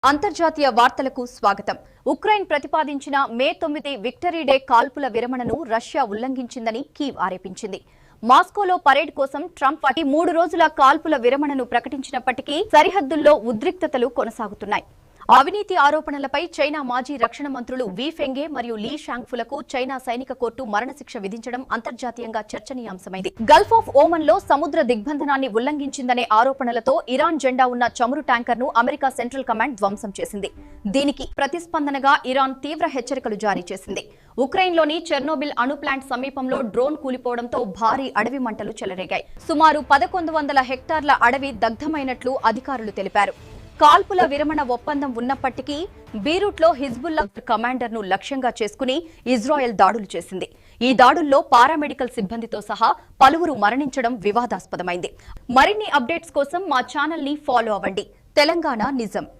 అంతర్జాతీయ వార్తలకు స్వాగతం. ఉక్రెయిన్ ప్రతిపాదించిన మే 9 విక్టరీ డే కాల్పుల విరమణను రష్యా ఉల్లంఘించిందని కీవ్ ఆరోపించింది. మాస్కోలో పరేడ్ కోసం ట్రంప్ 3 రోజుల కాల్పుల విరమణను ప్రకటించినప్పటికీ సరిహద్దుల్లో ఉద్రిక్తతలు కొనసాగుతున్నాయి. అవినీతి ఆరోపణలపై చైనా మాజీ రక్షణ మంత్రులు వి ఫెంగే మరియు లీ షాంగ్ఫులకు చైనా సైనిక కోర్టు మరణశిక్ష విధించడం అంతర్జాతీయంగా చర్చనీయాంశమైంది. గల్ఫ్ ఆఫ్ ఓమన్ లో సముద్ర దిగ్బంధనాన్ని ఉల్లంఘించిందనే ఆరోపణలతో ఇరాన్ జెండా ఉన్న చమురు ట్యాంకర్ను అమెరికా సెంట్రల్ కమాండ్ ధ్వంసం చేసింది. దీనికి ప్రతిస్పందనగా ఇరాన్ తీవ్ర హెచ్చరికలు జారీ చేసింది. ఉక్రెయిన్లోని చెర్నోబిల్ అణు ప్లాంట్ సమీపంలో డ్రోన్ కూలిపోవడంతో భారీ అడవి మంటలు చెలరేగాయి. సుమారు 1100 హెక్టార్ల అడవి దగ్ధమైనట్లు అధికారులు తెలిపారు. కాల్పుల విరమణ ఒప్పందం ఉన్నప్పటికీ బీరూట్లో హిజ్బుల్లా కమాండర్ ను లక్ష్యంగా చేసుకుని ఇజ్రాయెల్ దాడులు చేసింది. ఈ దాడుల్లో పారామెడికల్ సిబ్బందితో సహా పలువురు మరణించడం వివాదాస్పదమైంది. మరిన్ని అప్డేట్స్ కోసం మా ఛానల్ ని ఫాలో అవ్వండి. తెలంగాణ నిజం.